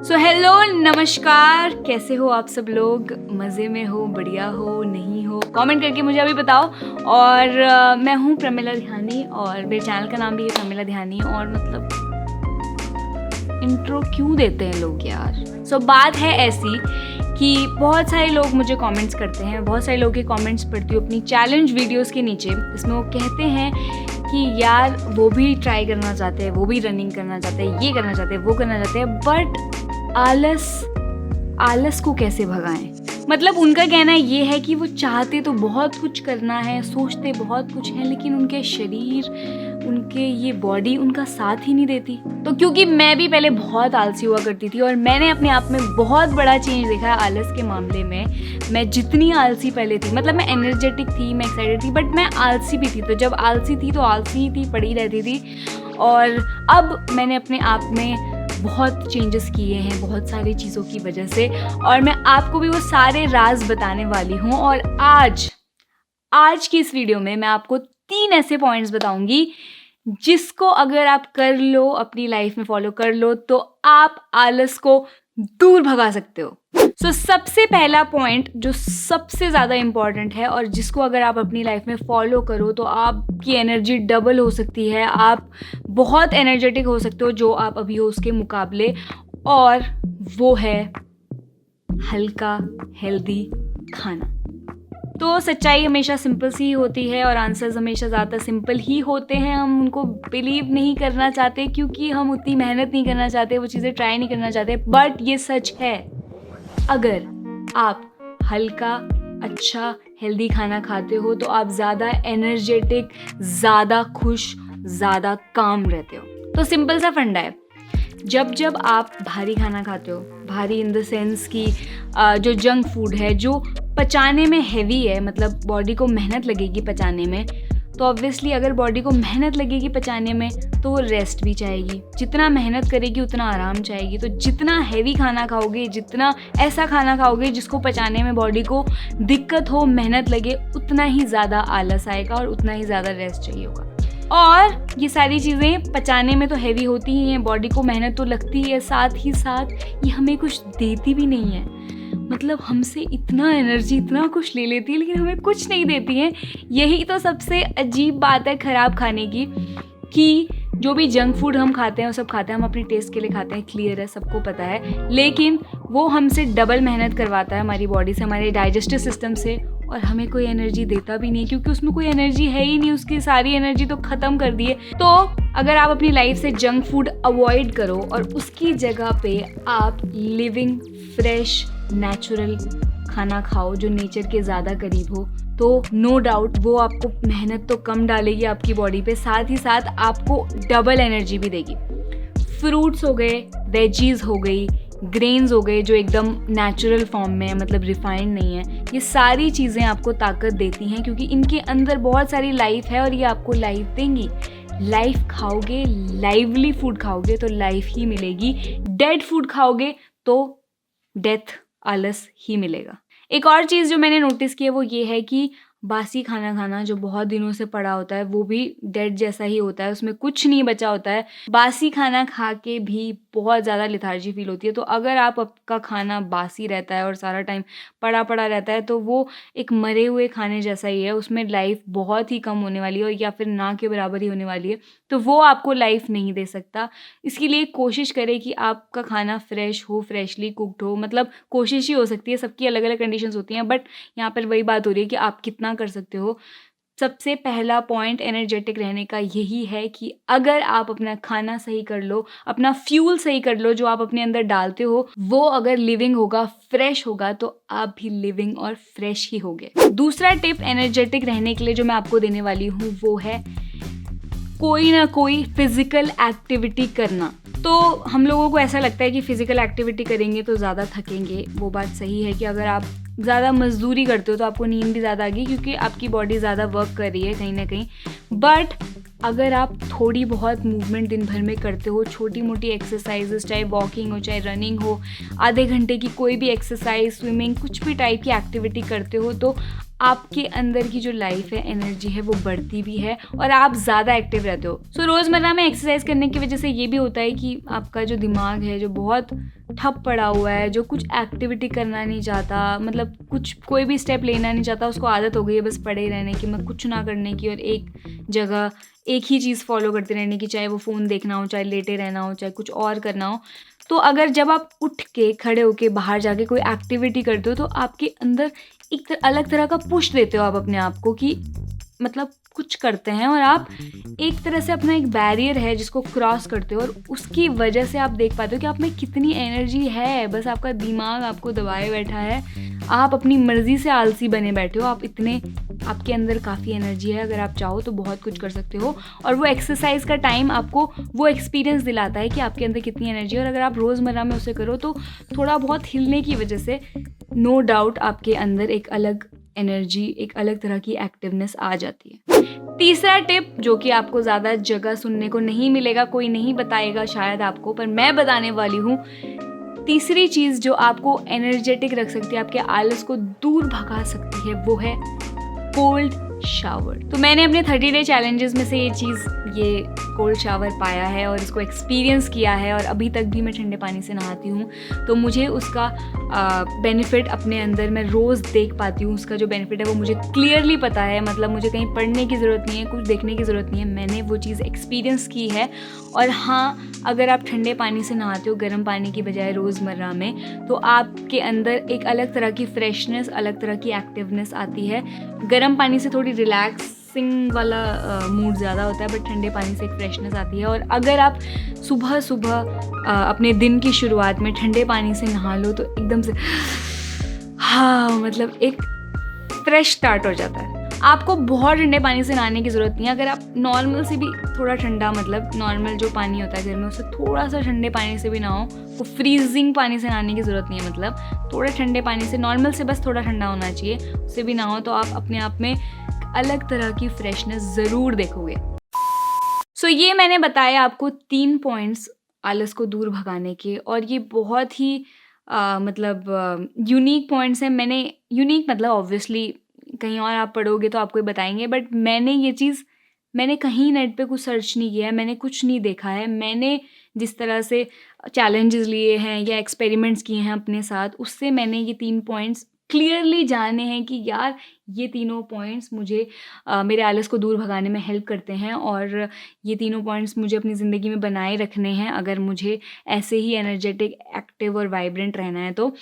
So hello नमस्कार, कैसे हो आप सब लोग? मज़े में हो, बढ़िया हो, नहीं हो? कमेंट करके मुझे अभी बताओ। और मैं हूँ प्रमिला ध्यानी और मेरे चैनल का नाम भी है प्रमिला ध्यानी। और मतलब इंट्रो क्यों देते हैं लोग यार? सो बात है ऐसी कि बहुत सारे लोग मुझे कमेंट्स करते हैं, बहुत सारे लोग के कमेंट्स पढ़ती हूँ अपनी चैलेंज वीडियोस के नीचे, इसमें वो कहते हैं कि यार वो भी ट्राई करना चाहते हैं, वो भी रनिंग करना चाहते हैं, ये करना चाहते हैं, वो करना चाहते हैं, बट आलस को कैसे भगाएं? मतलब उनका कहना ये है कि वो चाहते तो बहुत कुछ करना है, सोचते बहुत कुछ है, लेकिन उनके शरीर, उनके ये बॉडी उनका साथ ही नहीं देती। तो क्योंकि मैं भी पहले बहुत आलसी हुआ करती थी और मैंने अपने आप में बहुत बड़ा चेंज देखा है आलस के मामले में। मैं जितनी आलसी पहले थी, मतलब मैं एनर्जेटिक थी, मैं एक्साइटेड थी, बट मैं आलसी भी थी। तो जब आलसी थी तो आलसी ही थी, पड़ी रहती थी। और अब मैंने अपने आप में बहुत चेंजेस किए हैं बहुत सारी चीज़ों की वजह से, और मैं आपको भी वो सारे राज बताने वाली हूँ। और आज की इस वीडियो में मैं आपको 3 ऐसे पॉइंट्स बताऊंगी जिसको अगर आप कर लो, अपनी लाइफ में फॉलो कर लो, तो आप आलस को दूर भगा सकते हो। सो सबसे पहला पॉइंट जो सबसे ज़्यादा इम्पॉर्टेंट है और जिसको अगर आप अपनी लाइफ में फॉलो करो तो आपकी एनर्जी डबल हो सकती है, आप बहुत एनर्जेटिक हो सकते हो जो आप अभी हो उसके मुकाबले, और वो है हल्का हेल्दी खाना। तो सच्चाई हमेशा सिंपल सी ही होती है और आंसर्स हमेशा ज़्यादा सिंपल ही होते हैं। हम उनको बिलीव नहीं करना चाहते क्योंकि हम उतनी मेहनत नहीं करना चाहते, वो चीज़ें ट्राई नहीं करना चाहते, बट ये सच है। अगर आप हल्का, अच्छा, हेल्दी खाना खाते हो तो आप ज़्यादा एनर्जेटिक, ज़्यादा खुश, ज़्यादा काम रहते हो। तो सिंपल सा फंडा है, जब आप भारी खाना खाते हो, भारी इन द सेंस कि जो जंक फूड है, जो पचाने में हैवी है, मतलब बॉडी को मेहनत लगेगी पचाने में, तो ऑब्वियसली अगर बॉडी को मेहनत लगेगी पचाने में तो वो रेस्ट भी चाहेगी। जितना मेहनत करेगी उतना आराम चाहेगी। तो जितना हैवी खाना खाओगे, जितना ऐसा खाना खाओगे जिसको पचाने में बॉडी को दिक्कत हो, मेहनत लगे, उतना ही ज़्यादा आलस आएगा और उतना ही ज़्यादा रेस्ट चाहिए होगा। और ये सारी चीज़ें पचाने में तो हैवी होती ही हैं, बॉडी को मेहनत तो लगती ही है, साथ ही साथ ये हमें कुछ देती भी नहीं है। मतलब हमसे इतना एनर्जी, इतना कुछ ले लेती है लेकिन हमें कुछ नहीं देती है। यही तो सबसे अजीब बात है ख़राब खाने की, कि जो भी जंक फूड हम खाते हैं वो सब खाते हैं हम अपनी टेस्ट के लिए खाते हैं, क्लियर है, सबको पता है, लेकिन वो हमसे डबल मेहनत करवाता है हमारी बॉडी से, हमारे डाइजेस्टिव सिस्टम से, और हमें कोई एनर्जी देता भी नहीं क्योंकि उसमें कोई एनर्जी है ही नहीं, उसकी सारी एनर्जी तो ख़त्म कर दी है। तो अगर आप अपनी लाइफ से जंक फूड अवॉइड करो और उसकी जगह पे आप लिविंग, फ्रेश, नेचुरल खाना खाओ जो नेचर के ज़्यादा करीब हो, तो नो डाउट वो आपको मेहनत तो कम डालेगी आपकी बॉडी पे, साथ ही साथ आपको डबल एनर्जी भी देगी। फ्रूट्स हो गए, वेजीज हो गई, ग्रेन्स हो गए जो एकदम नेचुरल फॉर्म में है, मतलब रिफाइंड नहीं है, ये सारी चीज़ें आपको ताकत देती हैं क्योंकि इनके अंदर बहुत सारी लाइफ है और ये आपको लाइफ देंगी। लाइफ खाओगे, लाइवली फूड खाओगे तो लाइफ ही मिलेगी। डेड फूड खाओगे तो डेथ, आलस ही मिलेगा। एक और चीज़ जो मैंने नोटिस की है वो ये है कि बासी खाना खाना जो बहुत दिनों से पड़ा होता है वो भी डेड जैसा ही होता है, उसमें कुछ नहीं बचा होता है। बासी खाना खा के भी बहुत ज़्यादा लेथार्जी फील होती है। तो अगर आपका खाना बासी रहता है और सारा टाइम पड़ा पड़ा रहता है तो वो एक मरे हुए खाने जैसा ही है, उसमें लाइफ बहुत ही कम होने वाली है या फिर ना के बराबर ही होने वाली है, तो वो आपको लाइफ नहीं दे सकता। इसके लिए कोशिश करें कि आपका खाना फ्रेश हो, फ्रेशली कुक्ड हो, मतलब कोशिश ही हो सकती है, सबकी अलग अलग कंडीशंस होती हैं, बट यहाँ पर वही बात हो रही है कि आप कितना कर सकते हो। सबसे पहला पॉइंट एनर्जेटिक रहने का यही है कि अगर आप अपना खाना सही कर लो, अपना फ्यूल सही कर लो, जो आप अपने अंदर डालते हो वो अगर लिविंग होगा, फ्रेश होगा, तो आप भी लिविंग और फ्रेश ही होगे। दूसरा टिप एनर्जेटिक रहने के लिए जो मैं आपको देने वाली हूँ वो है कोई ना कोई फिजिकल एक्टिविटी करना। तो हम लोगों को ऐसा लगता है कि फिजिकल एक्टिविटी करेंगे तो ज़्यादा थकेंगे। वो बात सही है कि अगर आप ज़्यादा मजदूरी करते हो तो आपको नींद भी ज़्यादा आएगी क्योंकि आपकी बॉडी ज़्यादा वर्क कर रही है कहीं ना कहीं। बट अगर आप थोड़ी बहुत मूवमेंट दिन भर में करते हो, छोटी मोटी एक्सरसाइजेस, चाहे वॉकिंग हो, चाहे रनिंग हो, आधे घंटे की कोई भी एक्सरसाइज, स्विमिंग, कुछ भी टाइप की एक्टिविटी करते हो, तो आपके अंदर की जो लाइफ है, एनर्जी है, वो बढ़ती भी है और आप ज़्यादा एक्टिव रहते हो। सो रोज़मर्रा में एक्सरसाइज करने की वजह से ये भी होता है कि आपका जो दिमाग है, जो बहुत ठप पड़ा हुआ है, जो कुछ एक्टिविटी करना नहीं चाहता, मतलब कुछ कोई भी स्टेप लेना नहीं चाहता, उसको आदत हो गई है बस पड़े रहने की, मैं कुछ ना करने की और एक जगह एक ही चीज़ फॉलो करते रहने की, चाहे वो फ़ोन देखना हो, चाहे लेटे रहना हो, चाहे कुछ और करना हो। तो अगर जब आप उठ के खड़े होके बाहर जाके कोई एक्टिविटी करते हो तो आपके अंदर एक अलग तरह का पुश देते हो आप अपने आप को कि मतलब कुछ करते हैं और आप एक तरह से अपना एक बैरियर है जिसको क्रॉस करते हो और उसकी वजह से आप देख पाते हो कि आप में कितनी एनर्जी है। बस आपका दिमाग आपको दबाए बैठा है, आप अपनी मर्जी से आलसी बने बैठे हो, आप इतने आपके अंदर काफ़ी एनर्जी है, अगर आप चाहो तो बहुत कुछ कर सकते हो। और वो एक्सरसाइज का टाइम आपको वो एक्सपीरियंस दिलाता है कि आपके अंदर कितनी एनर्जी है और अगर आप रोज़मर्रा में उसे करो तो थोड़ा बहुत हिलने की वजह से नो डाउट आपके अंदर एक अलग एनर्जी, एक अलग तरह की एक्टिवनेस आ जाती है। तीसरा टिप जो कि आपको ज़्यादा जगह सुनने को नहीं मिलेगा, कोई नहीं बताएगा शायद आपको, पर मैं बताने वाली हूँ। तीसरी चीज़ जो आपको एनर्जेटिक रख सकती है, आपके आलस को दूर भगा सकती है, वो है कोल्ड शावर। तो मैंने अपने 30 डे चैलेंजेस में से ये कोल्ड शावर पाया है और इसको एक्सपीरियंस किया है और अभी तक भी मैं ठंडे पानी से नहाती हूँ, तो मुझे उसका बेनिफिट अपने अंदर मैं रोज़ देख पाती हूँ। उसका जो बेनिफिट है वो मुझे क्लियरली पता है, मतलब मुझे कहीं पढ़ने की ज़रूरत नहीं है, कुछ देखने की ज़रूरत नहीं है, मैंने वो चीज़ एक्सपीरियंस की है। और हाँ, अगर आप ठंडे पानी से नहाते हो गर्म पानी की बजाय रोज़मर्रा में, तो आपके अंदर एक अलग तरह की फ्रेशनेस, अलग तरह की एक्टिवनेस आती है। गर्म पानी से थोड़ी रिलैक्सिंग वाला मूड ज़्यादा होता है, बट ठंडे पानी से एक फ्रेशनेस आती है। और अगर आप सुबह सुबह अपने दिन की शुरुआत में ठंडे पानी से नहा लो तो एकदम से हाँ, मतलब एक फ्रेश स्टार्ट हो जाता है। आपको बहुत ठंडे पानी से नहाने की ज़रूरत नहीं है। अगर आप नॉर्मल से भी थोड़ा ठंडा, मतलब नॉर्मल जो पानी होता है घर में, उससे थोड़ा सा ठंडे पानी से भी नहाओ, वो फ्रीजिंग पानी से नहाने की ज़रूरत नहीं है। मतलब थोड़े ठंडे पानी से, नॉर्मल से बस थोड़ा ठंडा होना चाहिए, उससे भी नहाओ तो आप अपने आप में अलग तरह की फ्रेशनेस ज़रूर देखोगे। सो ये मैंने बताया आपको 3 पॉइंट्स आलस को दूर भगाने के, और ये बहुत ही मतलब यूनिक पॉइंट्स हैं। मैंने यूनिक मतलब ऑब्वियसली कहीं और आप पढ़ोगे तो आपको ये बताएँगे, बट मैंने कहीं नेट पे कुछ सर्च नहीं किया है, मैंने कुछ नहीं देखा है। मैंने जिस तरह से चैलेंजेस लिए हैं या एक्सपेरिमेंट्स किए हैं अपने साथ, उससे मैंने ये 3 पॉइंट्स क्लियरली जाने हैं कि यार ये तीनों पॉइंट्स मुझे मेरे आलस को दूर भगाने में हेल्प करते हैं और ये तीनों पॉइंट्स मुझे अपनी ज़िंदगी में बनाए रखने हैं अगर मुझे ऐसे ही एनर्जेटिक, एक्टिव और वाइब्रेंट रहना है। तो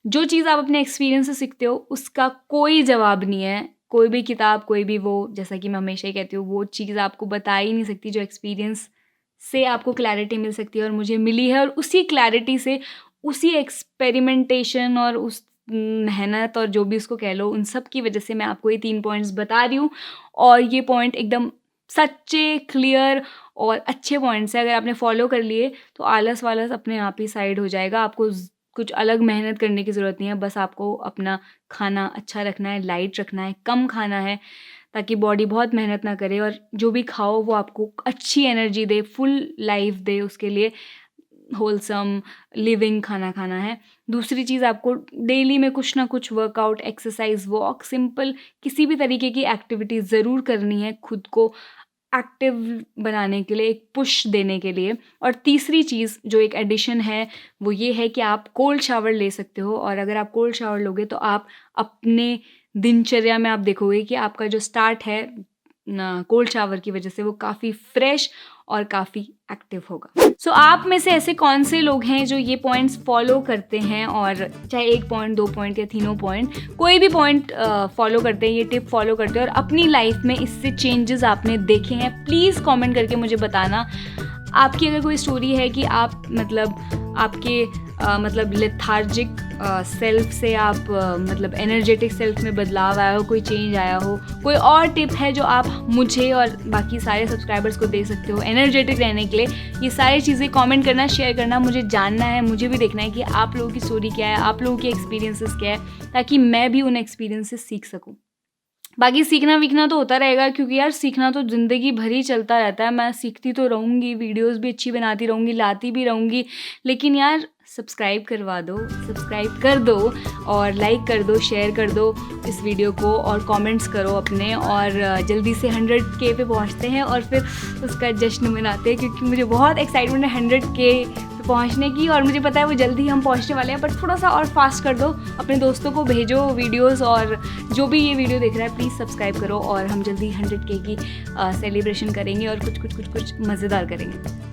जो चीज़ आप अपने एक्सपीरियंस से सीखते हो उसका कोई जवाब नहीं है, कोई भी किताब, कोई भी वो, जैसा कि मैं हमेशा ही कहती हूँ, वो चीज़ आपको बता ही नहीं सकती जो एक्सपीरियंस से आपको क्लैरिटी मिल सकती है, और मुझे मिली है। और उसी क्लैरिटी से, उसी एक्सपेरिमेंटेशन और उस मेहनत और जो भी उसको कह लो, उन सब की वजह से मैं आपको ये 3 पॉइंट्स बता रही हूँ। और ये पॉइंट एकदम सच्चे, क्लियर और अच्छे पॉइंट्स हैं। अगर आपने फॉलो कर लिए तो आलस-वालस अपने आप ही साइड हो जाएगा। आपको कुछ अलग मेहनत करने की ज़रूरत नहीं है, बस आपको अपना खाना अच्छा रखना है, लाइट रखना है, कम खाना है, ताकि बॉडी बहुत मेहनत ना करे, और जो भी खाओ वो आपको अच्छी एनर्जी दे, फुल लाइफ दे। उसके लिए होलसम लिविंग खाना खाना है। दूसरी चीज़, आपको डेली में कुछ ना कुछ वर्कआउट, एक्सरसाइज, वॉक, सिंपल किसी भी तरीके की एक्टिविटी ज़रूर करनी है खुद को एक्टिव बनाने के लिए, एक पुश देने के लिए। और तीसरी चीज़ जो एक एडिशन है वो ये है कि आप कोल्ड शावर ले सकते हो, और अगर आप कोल्ड शावर लोगे तो आप अपने दिनचर्या में आप देखोगे कि आपका जो स्टार्ट है ना कोल्ड शावर की वजह से, वो काफ़ी फ्रेश और काफ़ी एक्टिव होगा। सो आप में से ऐसे कौन से लोग हैं जो ये पॉइंट्स फॉलो करते हैं, और चाहे 1 पॉइंट, 2 पॉइंट या तीनों पॉइंट, कोई भी पॉइंट फॉलो करते हैं, ये टिप फॉलो करते हैं और अपनी लाइफ में इससे चेंजेस आपने देखे हैं? प्लीज़ कमेंट करके मुझे बताना। आपकी अगर कोई स्टोरी है कि आप मतलब आपके मतलब लेथार्जिक सेल्फ से आप मतलब एनर्जेटिक सेल्फ में बदलाव आया हो, कोई चेंज आया हो, कोई और टिप है जो आप मुझे और बाकी सारे सब्सक्राइबर्स को दे सकते हो एनर्जेटिक रहने के लिए, ये सारी चीज़ें कमेंट करना, शेयर करना, मुझे जानना है, मुझे भी देखना है कि आप लोगों की स्टोरी क्या है, आप लोगों के एक्सपीरियंसेस क्या है, ताकि मैं भी उन एक्सपीरियंस से सीख सकूँ। बाकी सीखना-वीखना तो होता रहेगा, क्योंकि यार सीखना तो ज़िंदगी भर ही चलता रहता है। मैं सीखती तो रहूँगी, वीडियोज़ भी अच्छी बनाती रहूँगी, लाती भी रहूँगी, लेकिन यार सब्सक्राइब करवा दो, सब्सक्राइब कर दो और लाइक कर दो, शेयर कर दो इस वीडियो को और कमेंट्स करो अपने, और जल्दी से 100K पे पहुंचते हैं और फिर उसका जश्न मनाते हैं, क्योंकि मुझे बहुत एक्साइटमेंट है 100K पे पहुंचने की, और मुझे पता है वो जल्दी हम पहुंचने वाले हैं, बट थोड़ा सा और फास्ट कर दो, अपने दोस्तों को भेजो वीडियोस, और जो भी ये वीडियो देख रहा है प्लीज़ सब्सक्राइब करो, और हम जल्दी 100K की सेलिब्रेशन करेंगे और कुछ मज़ेदार करेंगे।